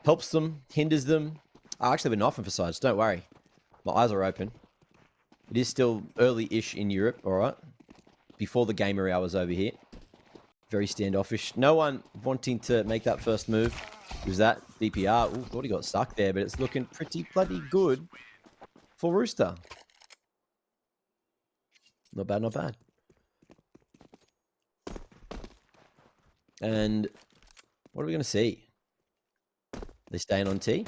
helps them, hinders them. I actually have been off emphasized. Don't worry. My eyes are open. It is still early-ish in Europe, all right? Before the gamer hours over here. Very standoffish. No one wanting to make that first move. Who's that? DPR. Ooh, thought he got stuck there, but it's looking pretty bloody good for Rooster. Not bad, not bad. And what are we going to see? They staying on T?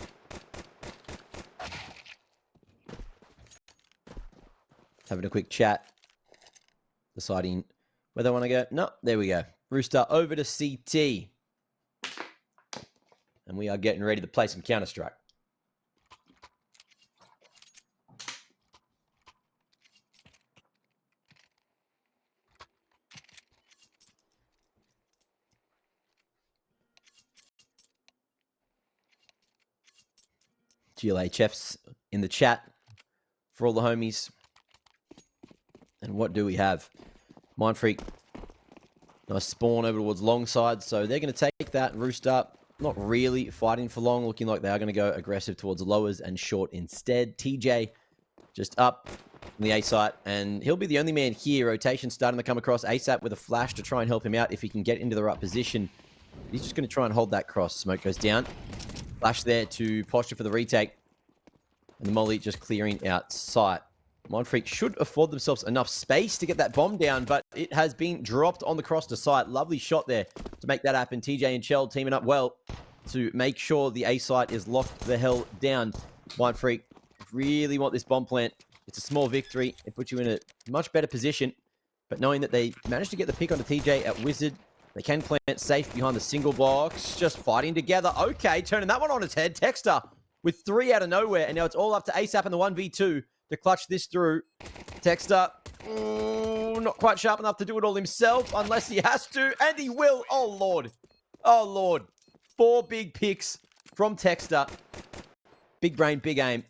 Having a quick chat. Deciding where they want to go. No, there we go. Rooster over to CT. And we are getting ready to play some Counter-Strike. GLHF's in the chat for all the homies. And what do we have? Mindfreak. Nice spawn over towards long side. So they're going to take that. Rooster not really fighting for long. Looking like they are going to go aggressive towards lowers and short instead. TJ just up on the A site. And he'll be the only man here. Rotation starting to come across. ASAP with a flash to try and help him out if he can get into the right position. He's just going to try and hold that cross. Smoke goes down. Flash there to posture for the retake. And the molly just clearing out sight. Mindfreak should afford themselves enough space to get that bomb down, but it has been dropped on the cross to site. Lovely shot there to make that happen. TJ and Chell teaming up well to make sure the A site is locked the hell down. Mindfreak really want this bomb plant. It's a small victory. It puts you in a much better position, but knowing that they managed to get the pick onto TJ at Wizard, they can plant safe behind the single box. Just fighting together. Okay, turning that one on its head. Texter with 3 out of nowhere, and now it's all up to ASAP in the 1v2 to clutch this through. Texter, not quite sharp enough to do it all himself, unless he has to, and he will. Oh, Lord. Oh, Lord. 4 big picks from Texter. Big brain, big aim.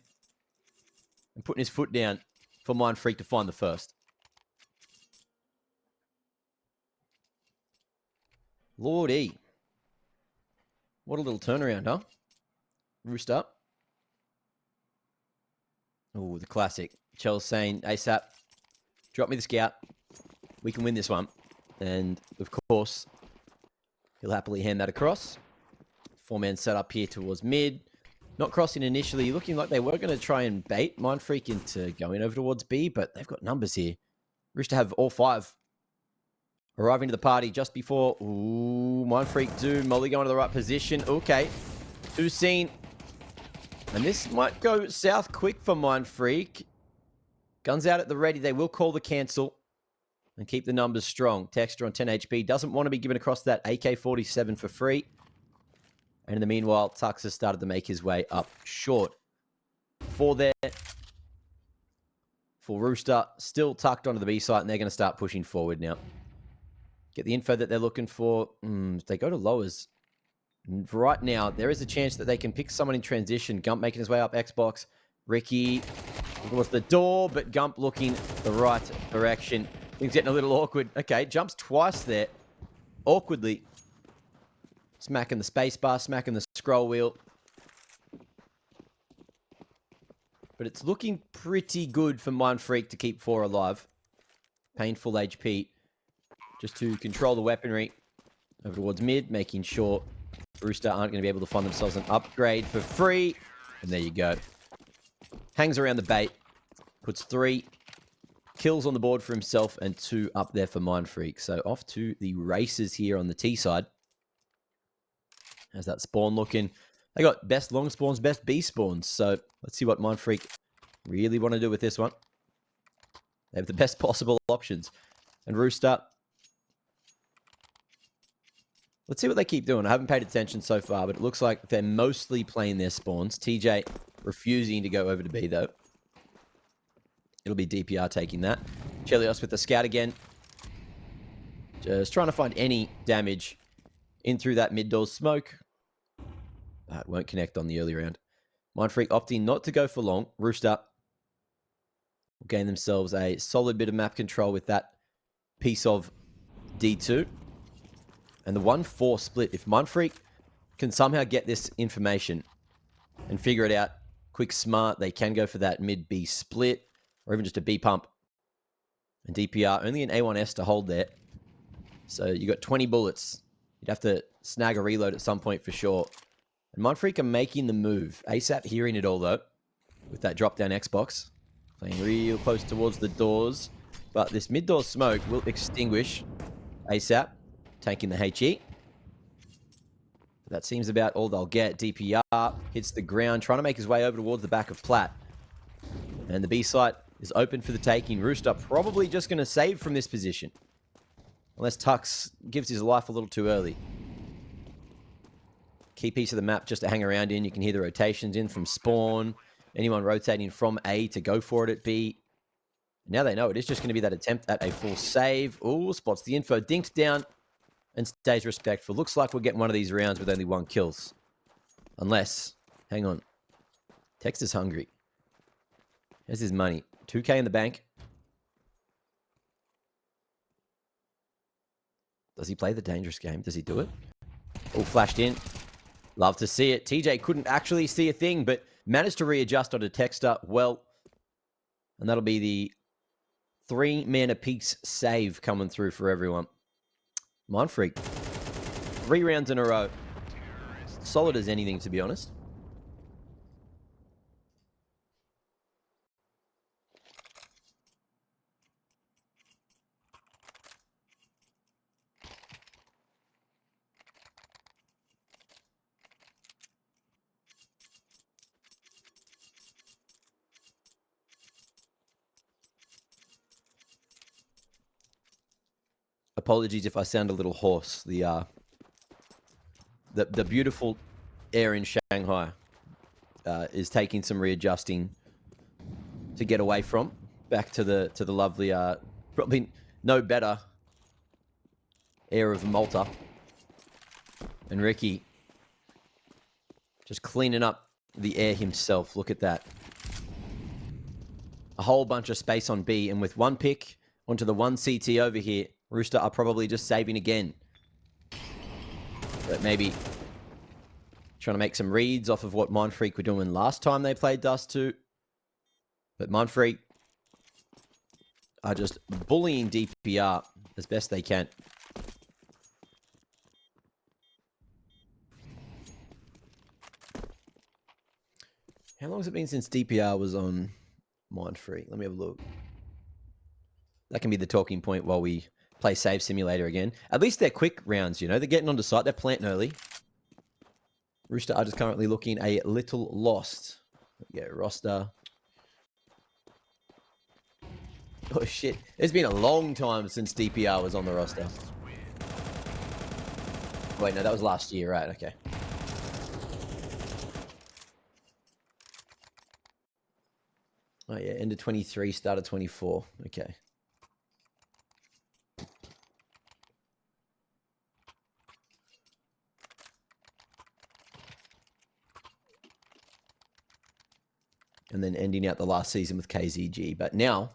And putting his foot down for Mindfreak to find the first. Lordy. What a little turnaround, huh? Rooster. Oh, the classic. Chell's saying, ASAP, drop me the scout. We can win this one. And, of course, he'll happily hand that across. 4-man set up here towards mid. Not crossing initially. Looking like they were going to try and bait Mindfreak into going over towards B, but they've got numbers here. Rooster have all 5. Arriving to the party just before... Ooh, Mindfreak do. Molly going to the right position. Okay. 2 seen. And this might go south quick for Mindfreak. Guns out at the ready. They will call the cancel and keep the numbers strong. Texter on 10 HP. Doesn't want to be given across that AK-47 for free. And in the meanwhile, Tux has started to make his way up short. 4 there. For Rooster. Still tucked onto the B site, and they're going to start pushing forward now. Get the info that they're looking for. If they go to lowers... Right now, there is a chance that they can pick someone in transition. Gump making his way up Xbox. Ricky towards the door, but Gump looking the right direction. Things getting a little awkward. Okay, jumps twice there. Awkwardly. Smacking the spacebar, smacking the scroll wheel. But it's looking pretty good for Mindfreak to keep 4 alive. Painful HP. Just to control the weaponry. Over towards mid, making sure... Rooster aren't going to be able to find themselves an upgrade for free. And there you go. Hangs around the bait. Puts 3 kills on the board for himself and 2 up there for Mindfreak. So off to the races here on the T side. How's that spawn looking? They got best long spawns, best B spawns. So let's see what Mindfreak really want to do with this one. They have the best possible options. And Rooster... Let's see what they keep doing. I haven't paid attention so far, but it looks like they're mostly playing their spawns. TJ refusing to go over to B, though. It'll be DPR taking that. Chelios with the scout again. Just trying to find any damage in through that mid-door smoke. It won't connect on the early round. Mindfreak opting not to go for long. Rooster will gain themselves a solid bit of map control with that piece of D2. And the 1-4 split. If Mindfreak can somehow get this information and figure it out quick, smart, they can go for that mid-B split or even just a B pump. And DPR, only an A1S to hold there. So you got 20 bullets. You'd have to snag a reload at some point for sure. And Mindfreak are making the move. ASAP hearing it all, though, with that drop-down Xbox. Playing real close towards the doors. But this mid-door smoke will extinguish ASAP, taking the HE. That seems about all they'll get. DPR hits the ground, trying to make his way over towards the back of Platt. And the B site is open for the taking. Rooster probably just going to save from this position. Unless Tux gives his life a little too early. Key piece of the map just to hang around in. You can hear the rotations in from spawn. Anyone rotating from A to go for it at B. Now they know it is just going to be that attempt at a full save. Ooh, spots the info. Dinked down and stays respectful. Looks like we're getting one of these rounds with only 1 kills. Unless, hang on. Tex is hungry. Here's his money. 2K in the bank. Does he play the dangerous game? Does he do it? Oh, flashed in. Love to see it. TJ couldn't actually see a thing, but managed to readjust onto Texter well. And that'll be the 3 mana apiece save coming through for everyone. Mindfreak. 3 rounds in a row. Solid as anything, to be honest. Apologies if I sound a little hoarse. The beautiful air in Shanghai is taking some readjusting to get away from. Back to the lovely, probably no better air of Malta. And Ricky just cleaning up the air himself. Look at that. A whole bunch of space on B, and with 1 pick onto the 1 CT over here, Rooster are probably just saving again. But maybe trying to make some reads off of what Mindfreak were doing last time they played Dust2. But Mindfreak are just bullying DPR as best they can. How long has it been since DPR was on Mindfreak? Let me have a look. That can be the talking point while we play Save Simulator again. At least they're quick rounds, you know. They're getting onto site. They're planting early. Rooster are just currently looking a little lost. Yeah, roster. Oh, shit. It's been a long time since DPR was on the roster. Wait, no, that was last year, right? Okay. Oh, yeah, end of 23, start of 24. Okay. And then ending out the last season with KZG. But now,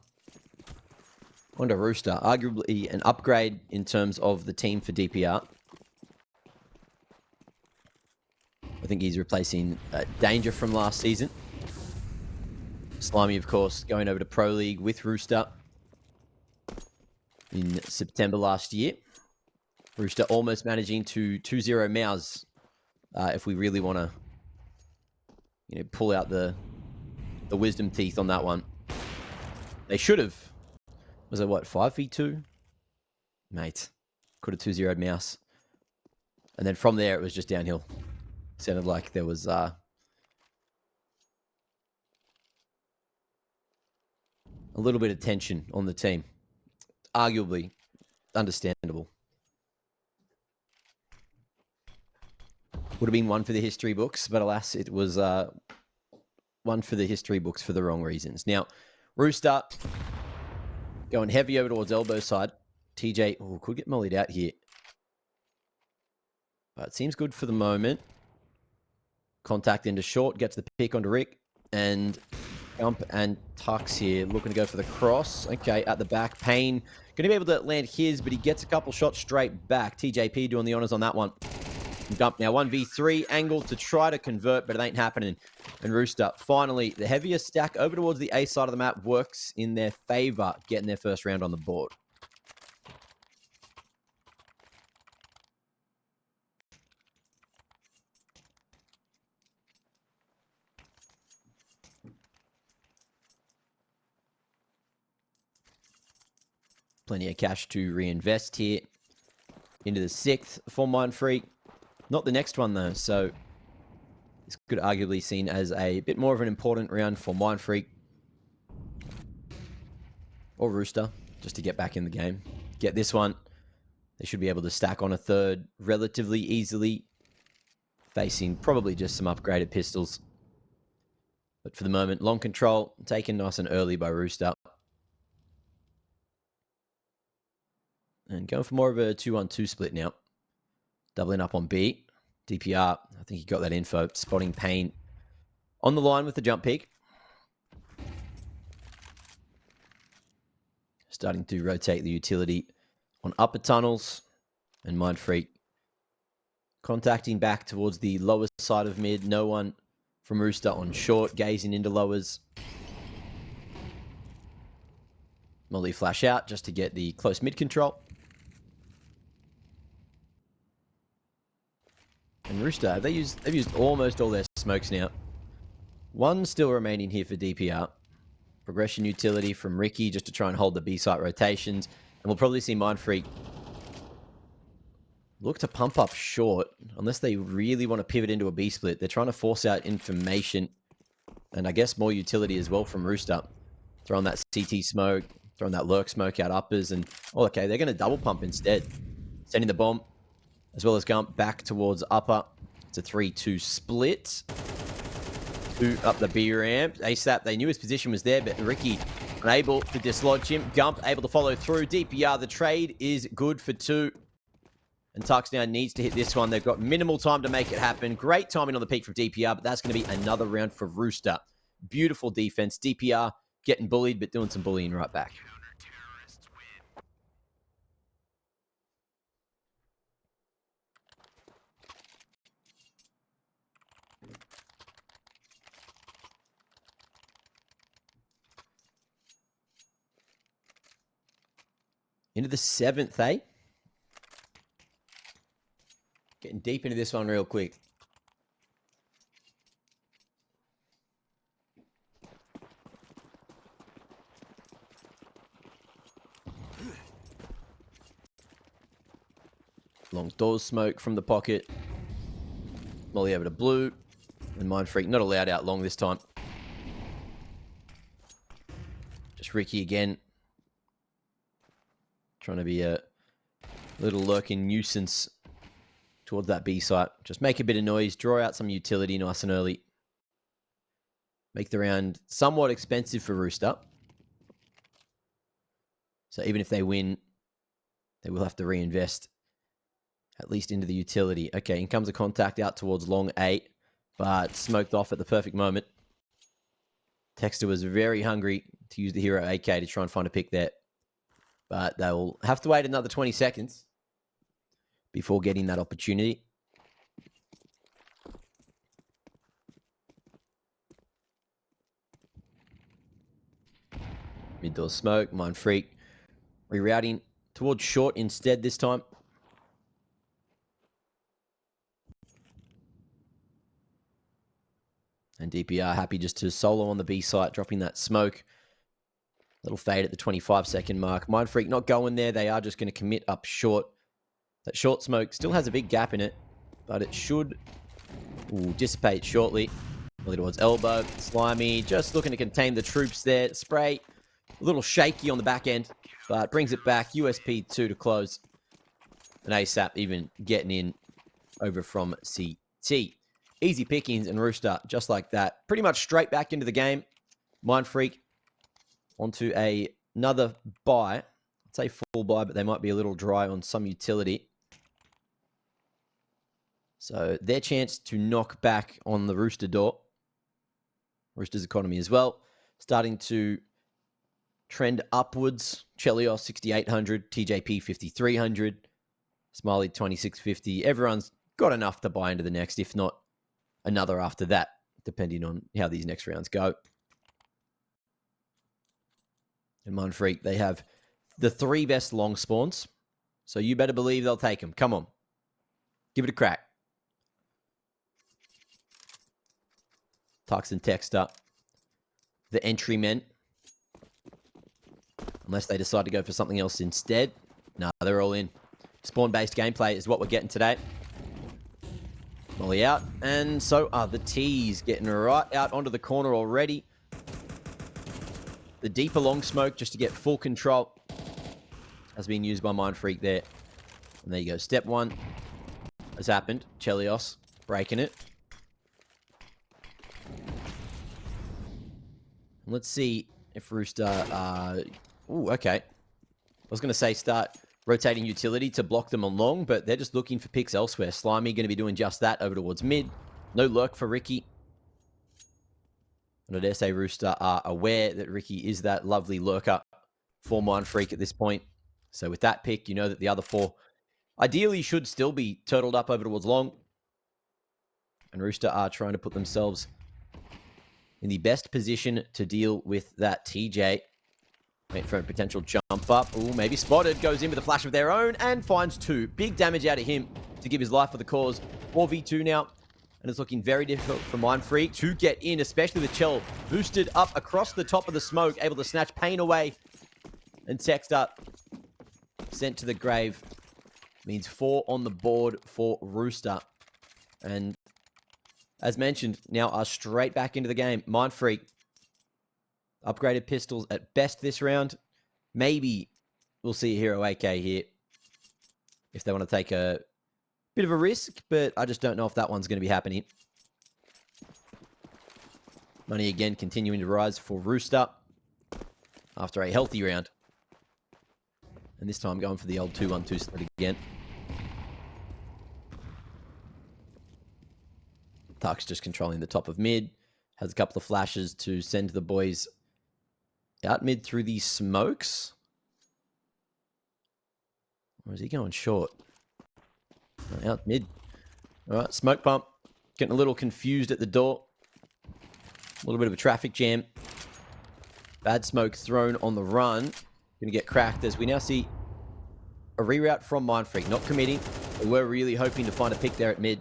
on to Rooster. Arguably an upgrade in terms of the team for DPR. I think he's replacing Danger from last season. Slimy, of course, going over to Pro League with Rooster in September last year. Rooster almost managing to 2-0 Mouse if we really want to, you know, pull out the wisdom teeth on that one. They should have. Was it what, 5v2? Mate, could have 2-0'd Mouse. And then from there, it was just downhill. Sounded like there was a little bit of tension on the team. Arguably understandable. Would have been one for the history books, but alas, it was one for the history books for the wrong reasons. Now, Rooster going heavy over towards elbow side. TJ could get mollied out here. But it seems good for the moment. Contact into short, gets the pick onto Rick. And Jump and Tux here, looking to go for the cross. Okay, at the back. Payne going to be able to land his, but he gets a couple shots straight back. TJP doing the honors on that one. Gump now 1v3 angle to try to convert, but it ain't happening. And Rooster, finally, the heavier stack over towards the A side of the map works in their favor, getting their first round on the board. Plenty of cash to reinvest here into the 6th for Mindfreak. Not the next one, though, so this could arguably be seen as a bit more of an important round for Mindfreak or Rooster, just to get back in the game. Get this one. They should be able to stack on a 3rd relatively easily, facing probably just some upgraded pistols. But for the moment, long control, taken nice and early by Rooster. And going for more of a 2-1-2 split now. Doubling up on B. DPR, I think he got that info. Spotting Pain on the line with the jump peak. Starting to rotate the utility on upper tunnels. And Mindfreak contacting back towards the lower side of mid. No one from Rooster on short, gazing into lowers. Molly flash out just to get the close mid control. And Rooster, they've used almost all their smokes now. One still remaining here for DPR. Progression utility from Ricky just to try and hold the B site rotations. And we'll probably see Mindfreak look to pump up short, unless they really want to pivot into a B split. They're trying to force out information, and I guess more utility as well from Rooster. Throwing that CT smoke, throwing that lurk smoke out uppers, and oh, okay, they're going to double pump instead. Sending the bomb, as well as Gump back towards upper. It's a 3-2 split. 2 up the B ramp. ASAP, they knew his position was there, but Ricky unable to dislodge him. Gump able to follow through. DPR, the trade is good for 2. And Tux now needs to hit this one. They've got minimal time to make it happen. Great timing on the peak from DPR, but that's going to be another round for Rooster. Beautiful defense. DPR getting bullied, but doing some bullying right back. Into the 7th, eh? Getting deep into this one real quick. Long doors smoke from the pocket. Molly over to blue. And Mindfreak not allowed out long this time. Just Ricky again. Trying to be a little lurking nuisance towards that B site. Just make a bit of noise, draw out some utility nice and early. Make the round somewhat expensive for Rooster. So even if they win, they will have to reinvest at least into the utility. Okay, in comes a contact out towards long 8, but smoked off at the perfect moment. Texter was very hungry to use the hero AK to try and find a pick there. But they'll have to wait another 20 seconds before getting that opportunity. Mid-door smoke, Mindfreak rerouting towards short instead this time. And DPR happy just to solo on the B site, dropping that smoke. Little fade at the 25-second mark. Mindfreak not going there. They are just going to commit up short. That short smoke still has a big gap in it, but it should dissipate shortly. Early towards elbow. Slimy just looking to contain the troops there. Spray a little shaky on the back end, but brings it back. USP 2 to close. And ASAP even getting in over from CT. Easy pickings and Rooster just like that. Pretty much straight back into the game. Mindfreak onto another buy. I'd say full buy, but they might be a little dry on some utility. So their chance to knock back on the Rooster door. Rooster's economy as well. Starting to trend upwards. Chelios 6,800. TJP 5,300. Smiley 2,650. Everyone's got enough to buy into the next, if not another after that, depending on how these next rounds go. And Mindfreak, they have the 3 best long spawns. So you better believe they'll take them. Come on. Give it a crack. Tux and Texter, the entry men. Unless they decide to go for something else instead. No, they're all in. Spawn-based gameplay is what we're getting today. Molly out. And so are the T's getting right out onto the corner already. The deeper long smoke just to get full control has been used by Mindfreak there. And there you go. Step 1 has happened. Chelios breaking it. Let's see if Rooster... Ooh, okay. I was going to say start rotating utility to block them on long, but they're just looking for picks elsewhere. Slimy going to be doing just that over towards mid. No lurk for Ricky. And I dare say Rooster are aware that Ricky is that lovely lurker for Mindfreak at this point. So with that pick, you know that the other 4 ideally should still be turtled up over towards long. And Rooster are trying to put themselves in the best position to deal with that TJ. Wait for a potential jump up. Ooh, maybe spotted. Goes in with a flash of their own and finds 2. Big damage out of him to give his life for the cause. 4v2 now. And it's looking very difficult for Mindfreak to get in, especially with Chell boosted up across the top of the smoke, able to snatch pain away. And Texter sent to the grave. Means 4 on the board for Rooster. And as mentioned, now are straight back into the game. Mindfreak, upgraded pistols at best this round. Maybe we'll see a Hero AK here if they want to take a bit of a risk, but I just don't know if that one's going to be happening. Money again continuing to rise for Rooster after a healthy round. And this time going for the old 2-1-2 split again. Tuck's just controlling the top of mid. Has a couple of flashes to send the boys out mid through these smokes. Or is he going short? Out mid. All right, smoke pump. Getting a little confused at the door. A little bit of a traffic jam. Bad smoke thrown on the run. Going to get cracked as we now see a reroute from Mindfreak. Not committing. They were really hoping to find a pick there at mid.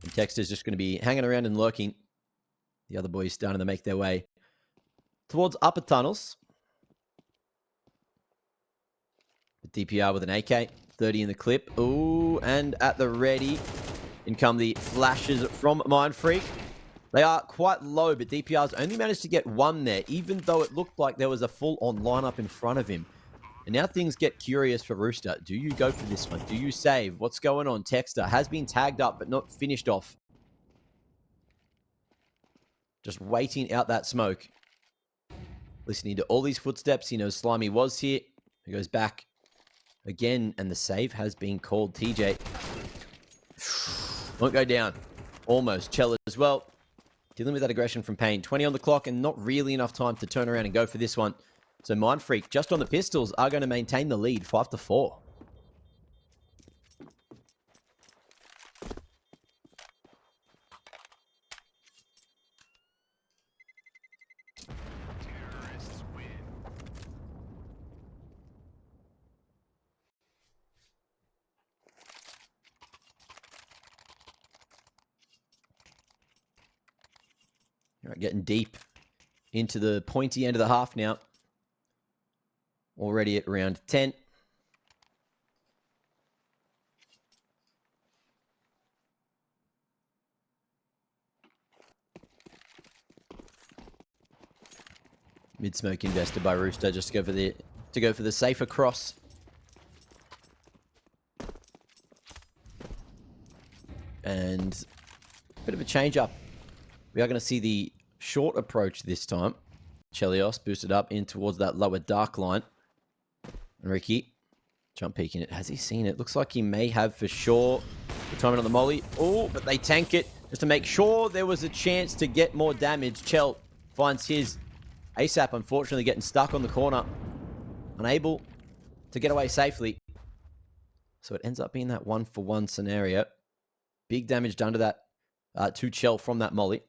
And Texter's just going to be hanging around and lurking. The other boys starting to make their way towards upper tunnels. The DPR with an AK. 30 in the clip. Ooh, and at the ready. In come the flashes from Mindfreak. They are quite low, but DPR's only managed to get 1 there, even though it looked like there was a full-on lineup in front of him. And now things get curious for Rooster. Do you go for this one? Do you save? What's going on? Texter has been tagged up, but not finished off. Just waiting out that smoke. Listening to all these footsteps. He knows Slimy was here. He goes back again, and the save has been called. TJ won't go down. Almost. Chell as well. Dealing with that aggression from Pain. 20 on the clock and not really enough time to turn around and go for this one. So Mindfreak, just on the pistols, are going to maintain the lead 5-4. All right, getting deep into the pointy end of the half now. Already at round 10. Mid smoke invested by Rooster just to go for the safer cross. And a bit of a change up. We are going to see the short approach this time. Chelios boosted up in towards that lower dark line. And Ricky, jump peeking it. Has he seen it? Looks like he may have for sure. The timing on the molly. Oh, but they tank it just to make sure there was a chance to get more damage. Chell finds his. ASAP, unfortunately, getting stuck on the corner. Unable to get away safely. So it ends up being that 1-for-1 scenario. Big damage done to that to Chell from that molly.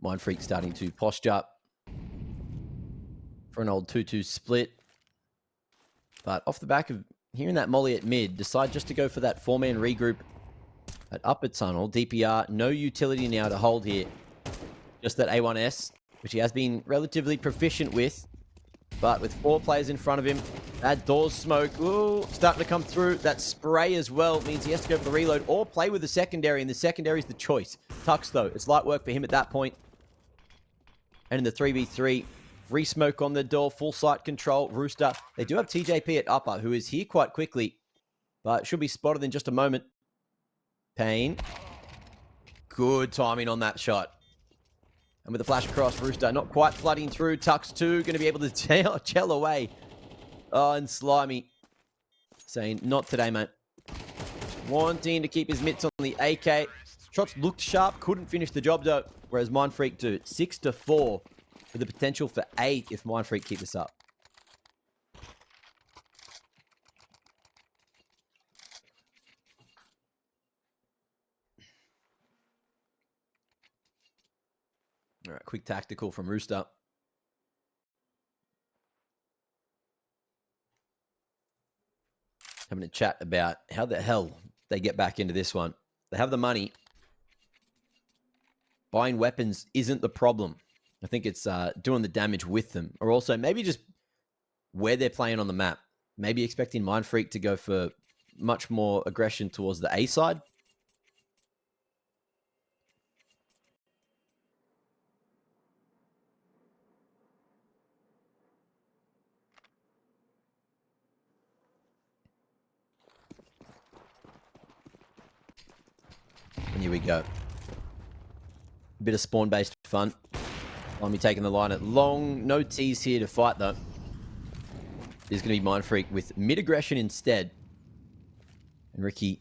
Mindfreak starting to posture for an old 2-2 split. But off the back of hearing that molly at mid, decide just to go for that 4-man regroup at upper tunnel. DPR, no utility now to hold here. Just that A1S, which he has been relatively proficient with. But with 4 players in front of him, that door's smoke, ooh, starting to come through. That spray as well means he has to go for the reload or play with the secondary, and the secondary is the choice. Tux, though, it's light work for him at that point. And in the 3v3, re-smoke on the door, full sight control. Rooster, they do have TJP at upper, who is here quite quickly, but should be spotted in just a moment. Payne. Good timing on that shot. And with the flash across, Rooster not quite flooding through. Dust2 going to be able to chell away. Oh, and Slimy saying, not today, mate. Wanting to keep his mitts on the AK. Shots looked sharp, couldn't finish the job, though. Whereas Mindfreak do 6-4 with the potential for 8 if Mindfreak keep this up. All right, quick tactical from Rooster. Having a chat about how the hell they get back into this one. They have the money. Buying weapons isn't the problem. I think it's doing the damage with them. Or also maybe just where they're playing on the map. Maybe expecting Mindfreak to go for much more aggression towards the A side. And here we go. A bit of spawn-based fun. Slimy taking the line at long. No T's here to fight, though. There's going to be Mindfreak with mid-aggression instead. And Ricky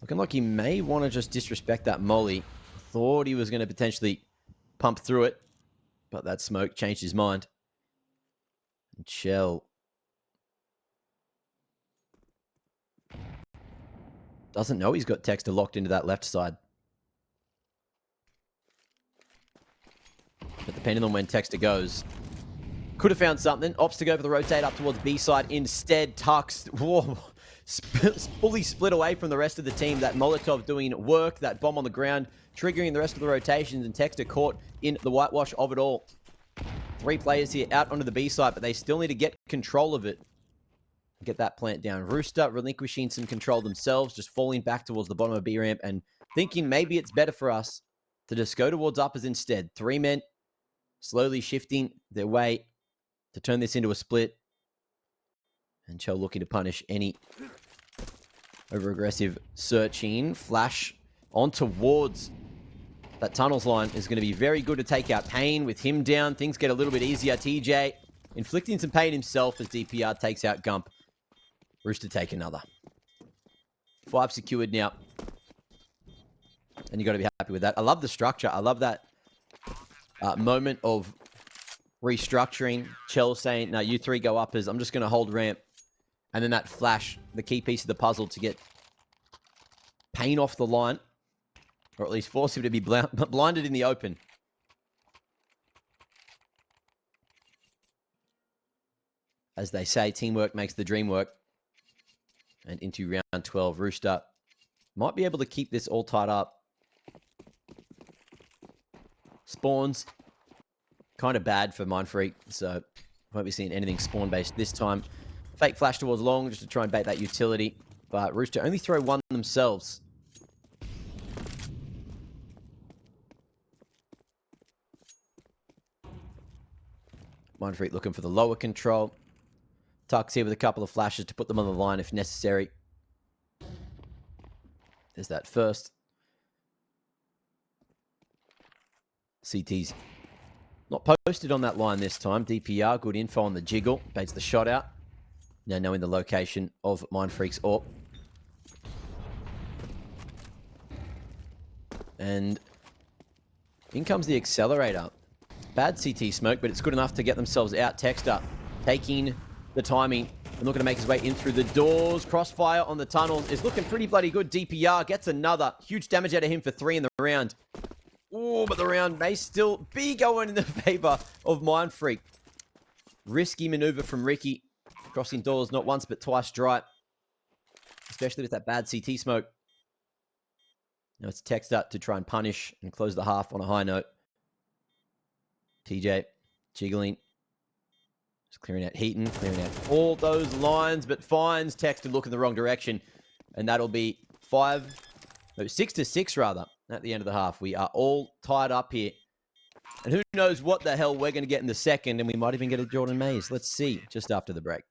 looking like he may want to just disrespect that molly. Thought he was going to potentially pump through it. But that smoke changed his mind. And Shell doesn't know he's got Texter locked into that left side. But depending on when Texter goes, could have found something. Opts to go for the rotate up towards B side. Instead, Tux, whoa, fully split away from the rest of the team. That Molotov doing work, that bomb on the ground, triggering the rest of the rotations, and Texter caught in the whitewash of it all. 3 players here out onto the B side, but they still need to get control of it. Get that plant down. Rooster relinquishing some control themselves, just falling back towards the bottom of B ramp and thinking maybe it's better for us to just go towards uppers instead. 3 men slowly shifting their way to turn this into a split. And Chell looking to punish any over-aggressive searching. Flash on towards that tunnels line is going to be very good to take out Payne. With him down, things get a little bit easier. TJ inflicting some pain himself as DPR takes out Gump. Rooster take another. 5 secured now. And you got to be happy with that. I love the structure. I love that moment of restructuring. Chell saying, no, you 3 go uppers. I'm just going to hold ramp. And then that flash, the key piece of the puzzle to get Payne off the line. Or at least force him to be blinded in the open. As they say, teamwork makes the dream work. And into round 12, Rooster might be able to keep this all tied up. Spawns, kind of bad for Mindfreak, so won't be seeing anything spawn-based this time. Fake flash towards long, just to try and bait that utility. But Rooster only throw 1 themselves. Mindfreak looking for the lower control. Tux here with a couple of flashes to put them on the line if necessary. There's that first. CT's not posted on that line this time. DPR, good info on the jiggle. Baits the shot out. Now knowing the location of Mindfreak's AWP. And in comes the accelerator. Bad CT smoke, but it's good enough to get themselves out. Texter taking the timing and looking to make his way in through the doors. Crossfire on the tunnels is looking pretty bloody good. DPR gets another. Huge damage out of him for 3 in the round. Oh, but the round may still be going in the favor of Mindfreak. Risky maneuver from Ricky. Crossing doors not once, but twice dry. Especially with that bad CT smoke. Now it's Texter to try and punish and close the half on a high note. TJ jiggling. Just clearing out Heaton, clearing out all those lines, but finds Tex to look in the wrong direction. And that'll be 6-6 rather, at the end of the half. We are all tied up here. And who knows what the hell we're going to get in the second, and we might even get a Jordan Mays. Let's see, just after the break.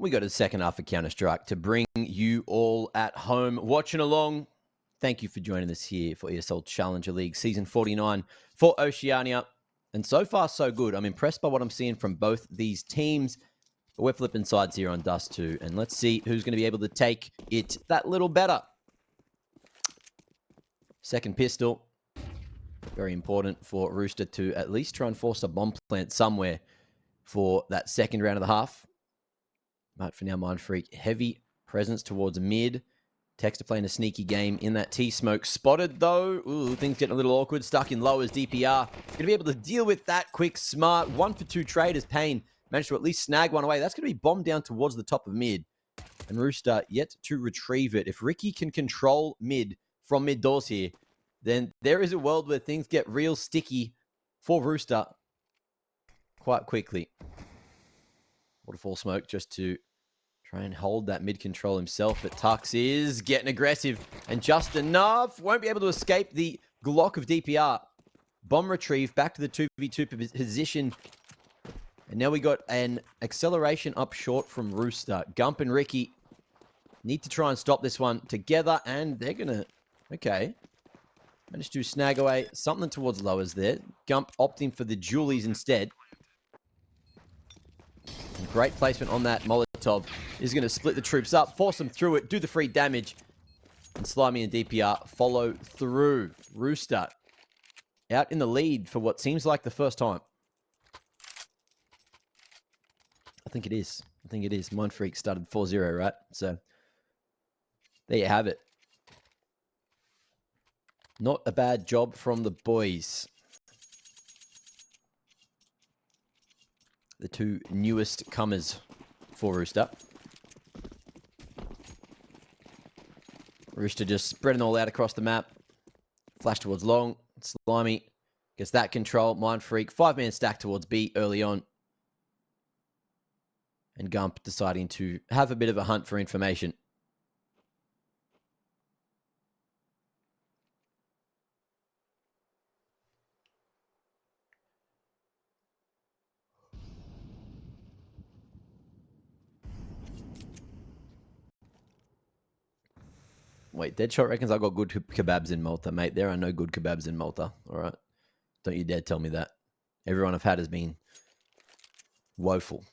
We go to the second half of Counter-Strike to bring you all at home watching along. Thank you for joining us here for ESL Challenger League Season 49 for Oceania. And so far, so good. I'm impressed by what I'm seeing from both these teams. But we're flipping sides here on Dust2. And let's see who's going to be able to take it that little better. Second pistol. Very important for Rooster to at least try and force a bomb plant somewhere for that second round of the half. But for now, Mindfreak, heavy presence towards mid. Texter playing a sneaky game in that T-smoke. Spotted, though. Ooh, things getting a little awkward. Stuck in low as DPR. Going to be able to deal with that quick, smart. 1-for-2 trade as Payne managed to at least snag one away. That's going to be bombed down towards the top of mid. And Rooster yet to retrieve it. If Ricky can control mid from mid doors here, then there is a world where things get real sticky for Rooster quite quickly. Waterfall smoke just to Try and hold that mid control himself, but Tux is getting aggressive and just enough. Won't be able to escape the Glock of DPR. Bomb retrieve back to the 2v2 position. And now we got an acceleration up short from Rooster. Gump and Ricky need to try and stop this one together, and they're going to... Okay. Managed to snag away something towards lowers there. Gump opting for the Julies instead. Great placement on that Molotov. Is going to split the troops up, force them through it, do the free damage. And Slimy and DPR follow through. Rooster out in the lead for what seems like the first time. I think it is. Mindfreak started 4-0, right? So there you have it. Not a bad job from the boys. The two newest comers for Rooster. Rooster just spreading all out across the map. Flash towards long. Slimy gets that control. Mindfreak, 5-man stack towards B early on. And Gump deciding to have a bit of a hunt for information. Wait, Deadshot reckons I got good kebabs in Malta, mate. There are no good kebabs in Malta, all right? Don't you dare tell me that. Everyone I've had has been woeful.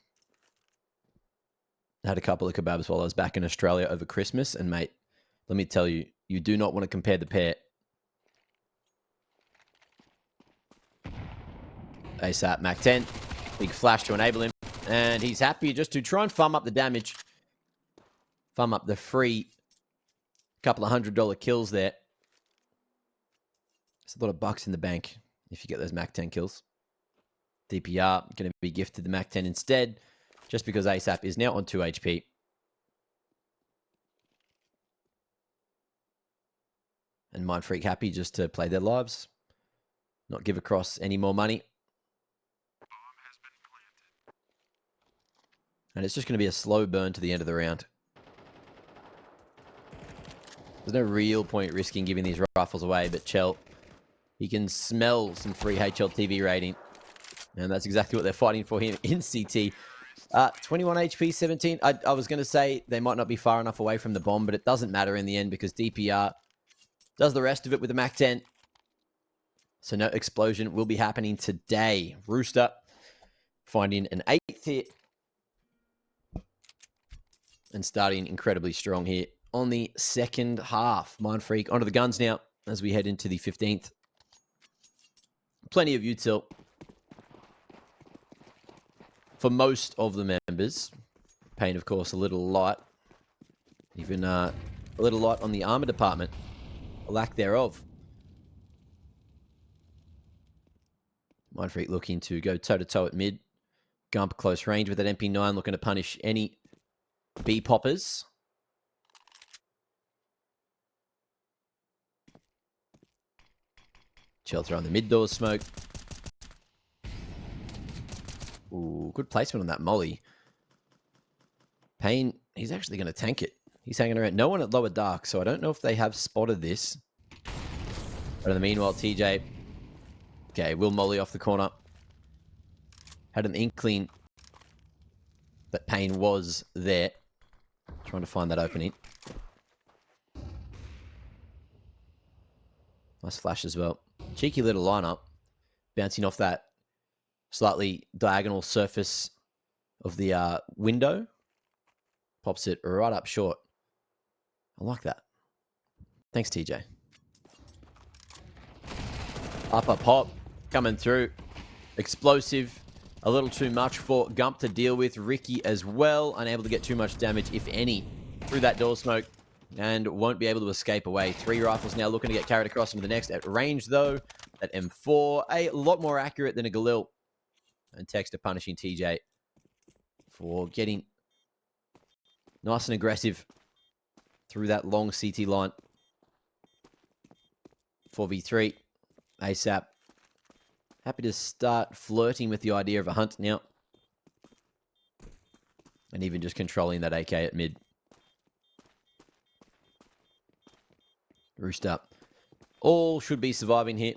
I had a couple of kebabs while I was back in Australia over Christmas, and mate, let me tell you, you do not want to compare the pair. ASAP, Mac 10. Big flash to enable him, and he's happy just to try and farm up the damage. Farm up the free couple of $100 kills there. It's a lot of bucks in the bank if you get those Mac 10 kills. DPR going to be gifted the Mac 10 instead, just because ASAP is now on 2 HP. And Mindfreak happy just to play their lives, not give across any more money. And it's just going to be a slow burn to the end of the round. There's no real point risking giving these rifles away, but Chell, he can smell some free HLTV rating. And that's exactly what they're fighting for here in CT. 21 HP, 17. I was going to say they might not be far enough away from the bomb, but it doesn't matter in the end because DPR does the rest of it with the Mac 10. So no explosion will be happening today. Rooster finding an 8th hit. And starting incredibly strong here on the second half. Mindfreak onto the guns now as we head into the 15th. Plenty of util for most of the members. Pain, of course, a little light. Even a little light on the armor department. A lack thereof. Mindfreak looking to go toe-to-toe at mid. Gump close range with that MP9, looking to punish any B-poppers. Shelter on the mid door smoke. Ooh, good placement on that molly. Payne, he's actually going to tank it. He's hanging around. No one at lower dark, so I don't know if they have spotted this. But in the meanwhile, TJ... Okay, will molly off the corner. Had an inkling that Payne was there. Trying to find that opening. Nice flash as well. Cheeky little lineup. Bouncing off that slightly diagonal surface of the window. Pops it right up short. I like that. Thanks, TJ. Upper pop. Coming through. Explosive. A little too much for Gump to deal with. Ricky as well. Unable to get too much damage, if any, through that door smoke. And won't be able to escape away. 3 rifles now looking to get carried across into the next. At range, though, that M4, a lot more accurate than a Galil. And Texter punishing TJ for getting nice and aggressive through that long CT line. 4v3. ASAP. Happy to start flirting with the idea of a hunt now. And even just controlling that AK at mid. Rooster. All should be surviving here.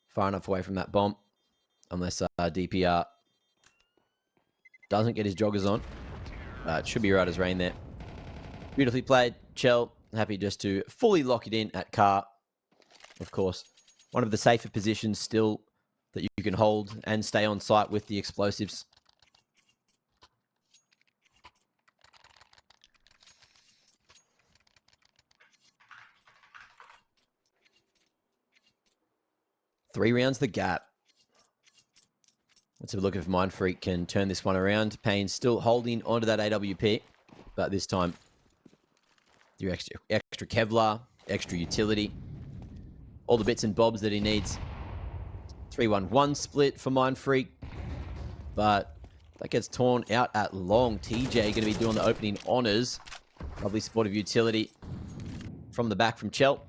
Far enough away from that bomb. Unless DPR doesn't get his joggers on. It should be right as rain there. Beautifully played. Chell, happy just to fully lock it in at car. Of course, one of the safer positions still that you can hold and stay on site with the explosives. Three rounds the gap. Let's have a look if Mindfreak can turn this one around. Payne still holding onto that AWP, but this time, your extra Kevlar, extra utility, all the bits and bobs that he needs. 3-1-1 split for Mindfreak, but that gets torn out at long. TJ going to be doing the opening honors. Lovely supportive utility from the back from Chell.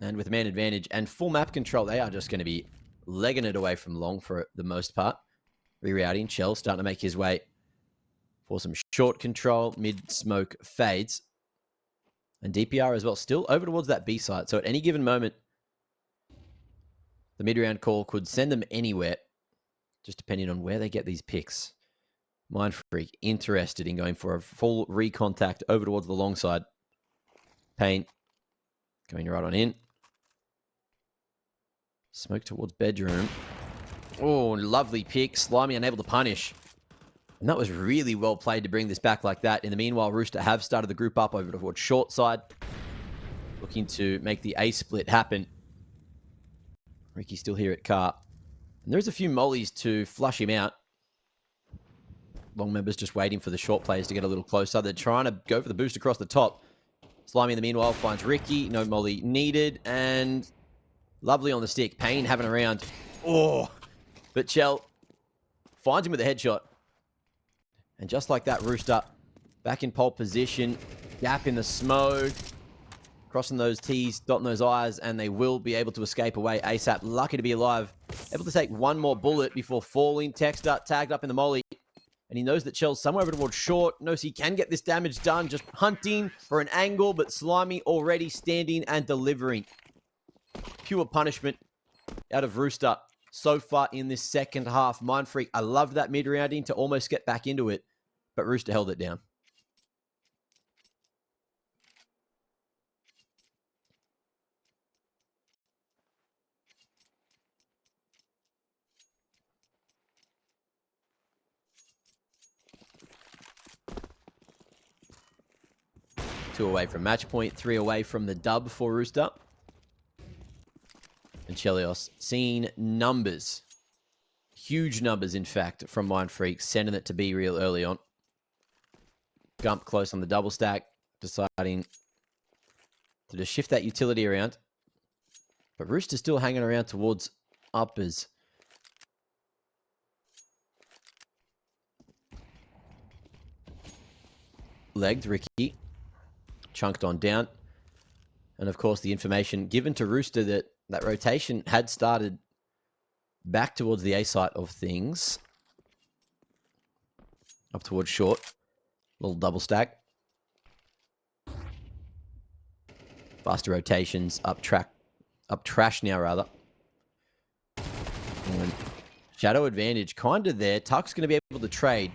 And with man advantage and full map control, they are just going to be legging it away from long for the most part. Rerouting. Chell starting to make his way for some short control. Mid-smoke fades. And DPR as well, still over towards that B site. So at any given moment, the mid-round call could send them anywhere, just depending on where they get these picks. Mindfreak interested in going for a full recontact over towards the long side. Payne going right on in. Smoke towards bedroom. Oh, lovely pick. Slimy unable to punish. And that was really well played to bring this back like that. In the meanwhile, Rooster have started the group up over towards short side. Looking to make the A split happen. Ricky still here at car. And there's a few mollies to flush him out. Long members just waiting for the short players to get a little closer. They're trying to go for the boost across the top. Slimy in the meanwhile finds Ricky. No molly needed. And lovely on the stick. Payne having a round. Oh, but Chell finds him with a headshot. And just like that, Rooster back in pole position. Gap in the smoke. Crossing those T's, dotting those I's, and they will be able to escape away ASAP. Lucky to be alive. Able to take one more bullet before falling. Texter tagged up in the molly. And he knows that Chell's somewhere over towards short. Knows he can get this damage done. Just hunting for an angle, but Slimy already standing and delivering. Pure punishment out of Rooster so far in this second half. Mindfreak, I loved that mid-rounding to almost get back into it, but Rooster held it down. Two away from match point, three away from the dub for Rooster. And Chelios seeing numbers. Huge numbers, in fact, from Mindfreak, sending it to be real early on. Gump close on the double stack, deciding to just shift that utility around. But Rooster's still hanging around towards uppers. Legged, Ricky. Chunked on down. And of course, the information given to Rooster that that rotation had started back towards the A site of things. Up towards short. Little double stack. Faster rotations, up trash now, rather. And shadow advantage kind of there. Tuck's going to be able to trade.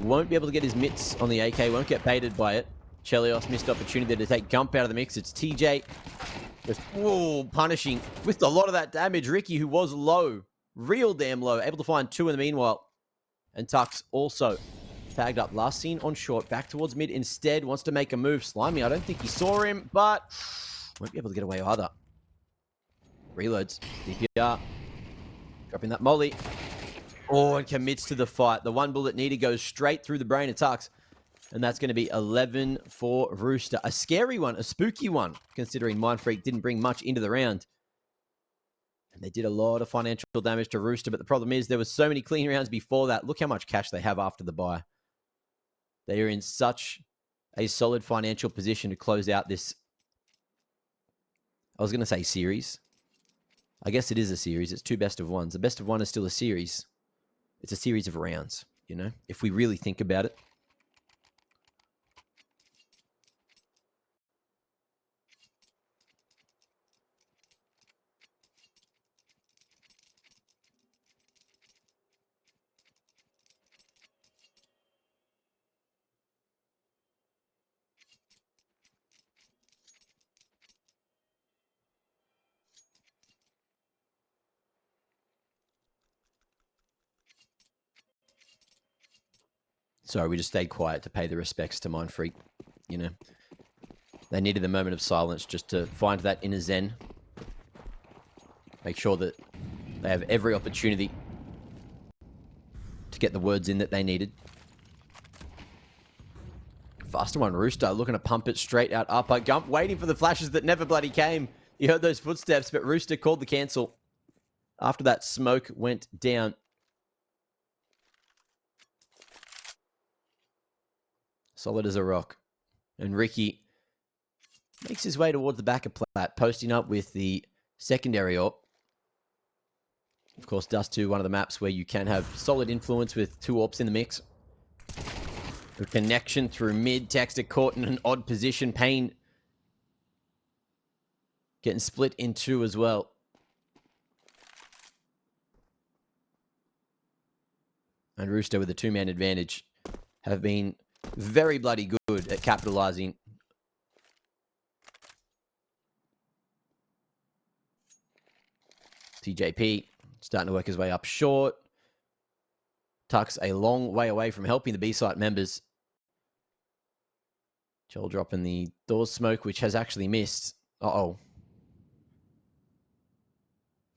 Won't be able to get his mitts on the AK. Won't get baited by it. Chelios missed opportunity to take Gump out of the mix. It's TJ just punishing with a lot of that damage. Ricky, who was low, real damn low, able to find two in the meanwhile. And Tux also tagged up. Last seen on short, back towards mid instead. Wants to make a move. Slimy, I don't think he saw him, but won't be able to get away either. Reloads. DPR. Dropping that molly. Oh, and commits to the fight. The one bullet needed goes straight through the brain of Tux. And that's going to be 11 for Rooster. A scary one, a spooky one, considering Mindfreak didn't bring much into the round. And they did a lot of financial damage to Rooster, but the problem is there was so many clean rounds before that. Look how much cash they have after the buy. They are in such a solid financial position to close out this, I was going to say series. I guess it is a series. It's two best of ones. The best of one is still a series. It's a series of rounds, you know, if we really think about it. Sorry, we just stayed quiet to pay the respects to Mindfreak. You know, they needed the moment of silence just to find that inner zen. Make sure that they have every opportunity to get the words in that they needed. Faster one, Rooster, looking to pump it straight out upper. Gump waiting for the flashes that never bloody came. You heard those footsteps, but Rooster called the cancel after that smoke went down. Solid as a rock. And Ricky makes his way towards the back of plat, posting up with the secondary AWP. Of course, Dust2, one of the maps where you can have solid influence with two AWPs in the mix. The connection through mid, Texter caught in an odd position. Payne getting split in two as well. And Rooster with a two-man advantage have been very bloody good at capitalizing. TJP starting to work his way up short. Tuck's a long way away from helping the B-site members. Joel dropping the doors smoke, which has actually missed. Uh-oh.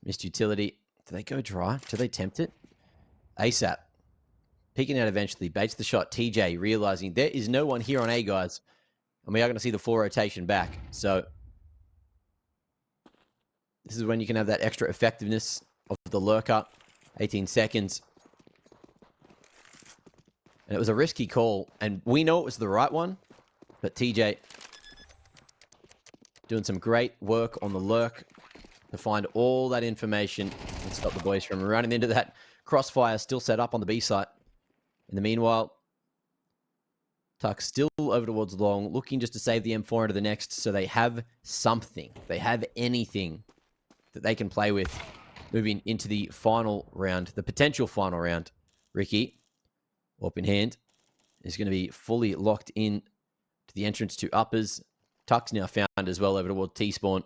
Missed utility. Do they go dry? Do they tempt it? ASAP. Peeking out eventually. Baits the shot. TJ realizing there is no one here on A, guys. And we are going to see the full rotation back. So this is when you can have that extra effectiveness of the lurker. 18 seconds. And it was a risky call. And we know it was the right one. But TJ doing some great work on the lurk to find all that information and stop the boys from running into that crossfire still set up on the B site. In the meanwhile, Tuck still over towards long, looking just to save the M4 into the next, so they have something. They have anything that they can play with moving into the final round, the potential final round. Ricky, AWP in hand, is going to be fully locked in to the entrance to uppers. Tuck's now found as well over towards T-spawn.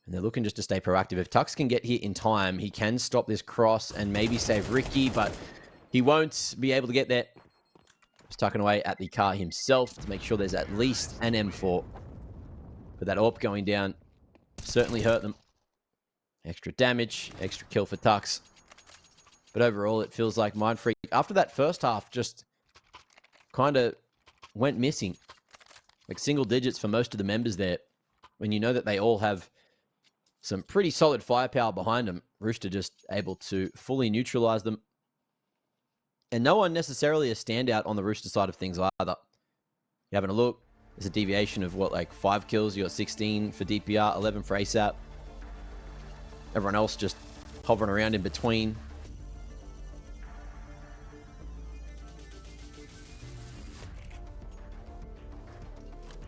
And they're looking just to stay proactive. If Tux can get here in time, he can stop this cross and maybe save Ricky, but he won't be able to get there. He's tucking away at the car himself to make sure there's at least an M4. But that AWP going down certainly hurt them. Extra damage, extra kill for Tux. But overall, it feels like Mindfreak, after that first half, just kind of went missing. Like single digits for most of the members there. When you know that they all have some pretty solid firepower behind them. Rooster just able to fully neutralize them. And no one necessarily a standout on the Rooster side of things either. You're having a look. There's a deviation of what, like 5 kills. You got 16 for DPR, 11 for ASAP. Everyone else just hovering around in between.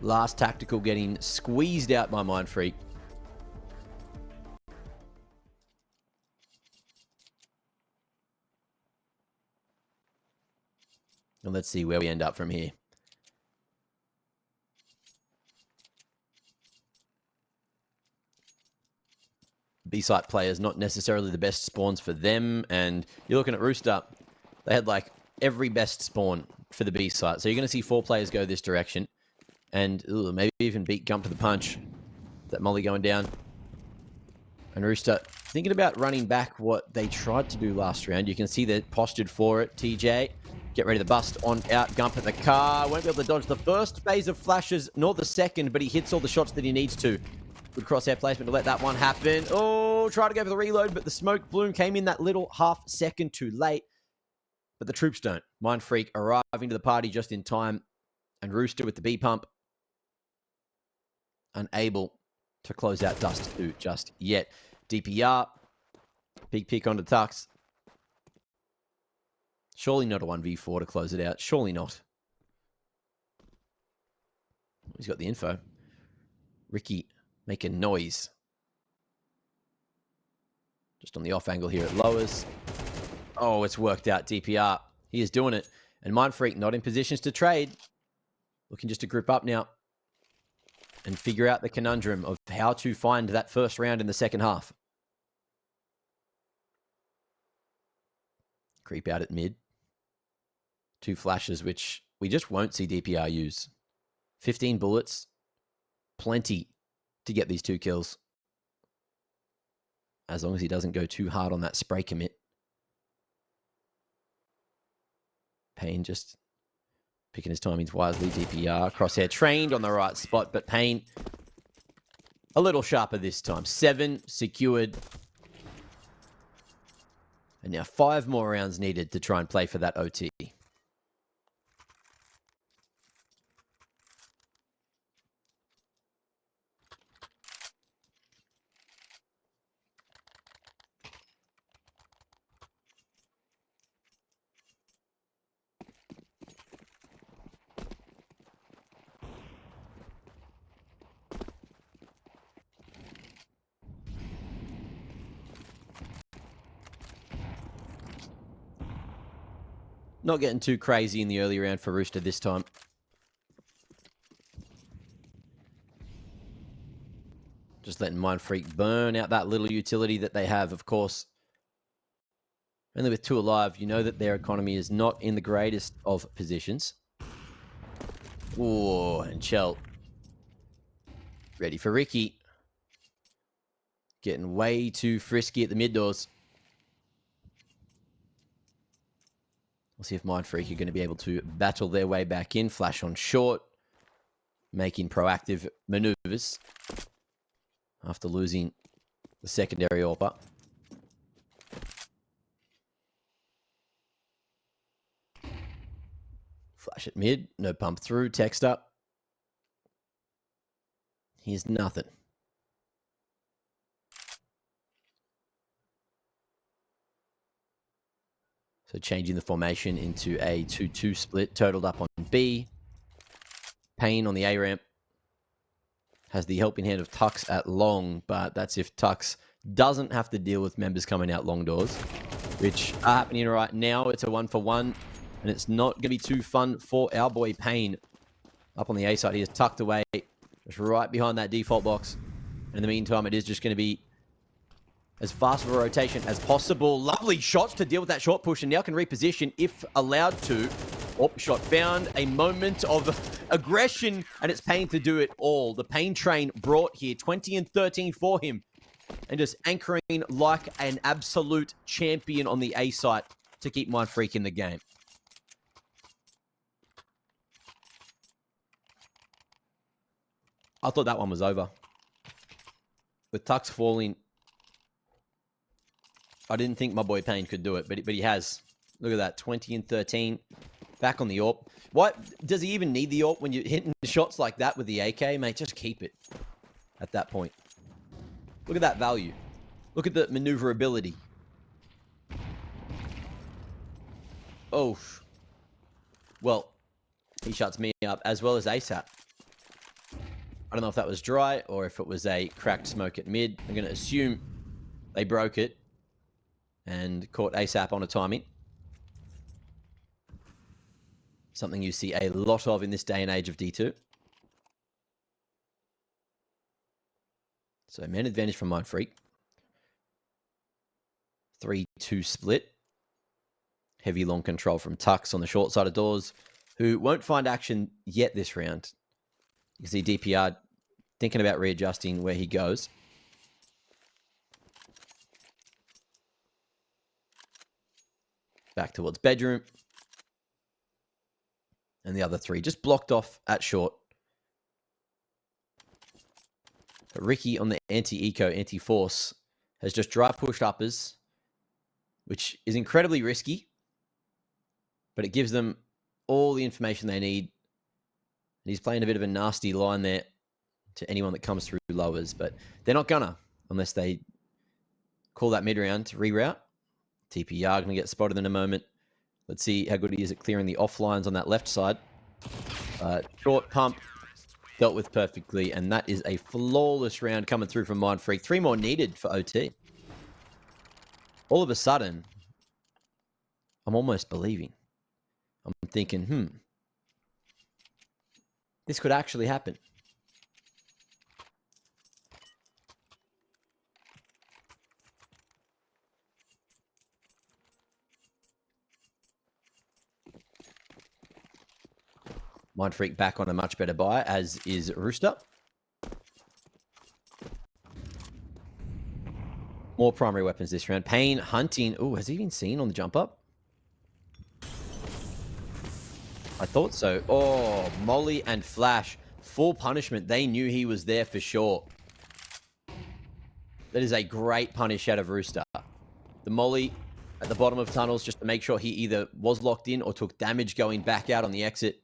Last tactical getting squeezed out by Mindfreak. And let's see where we end up from here. B-site players, not necessarily the best spawns for them. And you're looking at Rooster. They had like every best spawn for the B-site. So you're going to see 4 players go this direction. And maybe even beat Gump to the punch. That molly going down. And Rooster thinking about running back what they tried to do last round. You can see they're postured for it. TJ, get ready to bust on out. Gump at the car. Won't be able to dodge the first phase of flashes, nor the second, but he hits all the shots that he needs to. Good crosshair placement to let that one happen. Oh, try to go for the reload, but the smoke bloom came in that little half second too late. But the troops don't. Mindfreak arriving to the party just in time. And Rooster with the B pump. Unable to close out Dust2 just yet. DPR. Big pick onto Tux. Surely not a 1v4 to close it out. Surely not. He's got the info. Ricky making noise. Just on the off angle here, it lowers. Oh, it's worked out, DPR. He is doing it. And Mindfreak not in positions to trade. Looking just to group up now and figure out the conundrum of how to find that first round in the second half. Creep out at mid. 2 flashes, which we just won't see DPR use. 15 bullets. Plenty to get these 2 kills. As long as he doesn't go too hard on that spray commit. Payne just picking his timings wisely. DPR, crosshair trained on the right spot, but Payne a little sharper this time. 7 secured. And now 5 more rounds needed to try and play for that OT. Not getting too crazy in the early round for Rooster this time. Just letting Mindfreak burn out that little utility that they have, of course. Only with 2 alive, you know that their economy is not in the greatest of positions. Oh, and Chell. Ready for Ricky. Getting way too frisky at the mid doors. We'll see if Mindfreak are going to be able to battle their way back in. Flash on short. Making proactive maneuvers. After losing the secondary AWPer. Flash at mid. No pump through. Text up. Here's nothing. So changing the formation into a 2-2 split. Totaled up on B. Payne on the A ramp. Has the helping hand of Tux at long, but that's if Tux doesn't have to deal with members coming out long doors, which are happening right now. It's a 1-for-1, and it's not going to be too fun for our boy Payne. Up on the A side, he is tucked away, just right behind that default box. And in the meantime, it is just going to be as fast of a rotation as possible. Lovely shots to deal with that short push, and now can reposition if allowed to. Oh, shot found. A moment of aggression, and it's Payne to do it all. The Payne train brought here 20 and 13 for him. And just anchoring like an absolute champion on the A site to keep Mindfreak in the game. I thought that one was over. With Tux falling, I didn't think my boy Payne could do it, but he has. Look at that, 20 and 13. Back on the AWP. What? Does he even need the AWP when you're hitting shots like that with the AK? Mate, just keep it at that point. Look at that value. Look at the maneuverability. Oh. Well, he shuts me up as well as ASAP. I don't know if that was dry or if it was a cracked smoke at mid. I'm going to assume they broke it and caught ASAP on a timing. Something you see a lot of in this day and age of D2. So man advantage from Mindfreak. 3-2 split. Heavy long control from Tux on the short side of doors, who won't find action yet this round. You can see DPR thinking about readjusting where he goes. Back towards bedroom. And the other 3 just blocked off at short. But Ricky on the anti-eco, anti-force has just dry pushed uppers, which is incredibly risky, but it gives them all the information they need. And he's playing a bit of a nasty line there to anyone that comes through lowers, but they're not gonna unless they call that mid round to reroute. TPR going to get spotted in a moment. Let's see how good he is at clearing the offlines on that left side. Short pump, dealt with perfectly, and that is a flawless round coming through from Mindfreak. 3 more needed for OT. All of a sudden, I'm almost believing. I'm thinking, this could actually happen. Mindfreak back on a much better buy, as is Rooster. More primary weapons this round. Pain, hunting. Oh, has he been seen on the jump up? I thought so. Oh, Molly and Flash. Full punishment. They knew he was there for sure. That is a great punish out of Rooster. The Molly at the bottom of tunnels just to make sure he either was locked in or took damage going back out on the exit.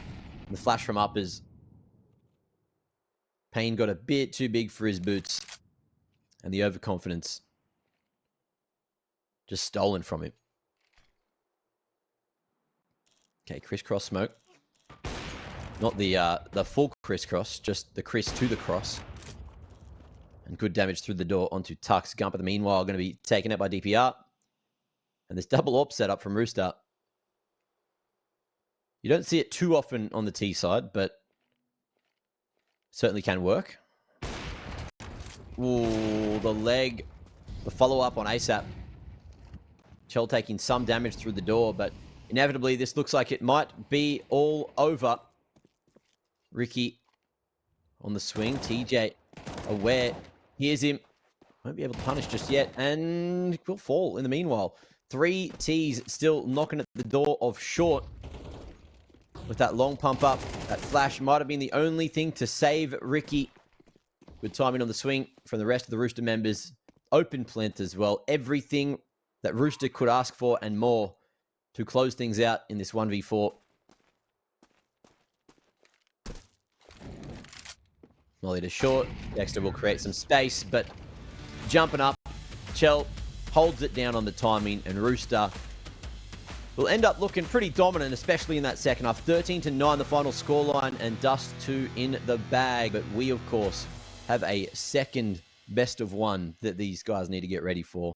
And the Flash from up is... Pain got a bit too big for his boots. And the overconfidence just stolen from him. Okay, crisscross smoke. Not the full crisscross, just the Chris to the cross. And good damage through the door onto Tux. Gumper, meanwhile, going to be taken out by DPR. And this double AWP setup from Rooster. You don't see it too often on the T side, but certainly can work. Ooh, the leg. The follow-up on ASAP. Chell taking some damage through the door, but inevitably this looks like it might be all over. Ricky on the swing. TJ aware. Here's him. Won't be able to punish just yet, and will fall in the meanwhile. 3 T's still knocking at the door of short. With that long pump up, that flash might have been the only thing to save Ricky. Good timing on the swing from the rest of the Rooster members. Open plinth as well. Everything that Rooster could ask for and more to close things out in this 1v4. Molly to short. Dexter will create some space, but jumping up, Chell holds it down on the timing, and Rooster will end up looking pretty dominant, especially in that second half. 13-9 the final scoreline, and Dust2 in the bag. But we, of course, have a second best of one that these guys need to get ready for.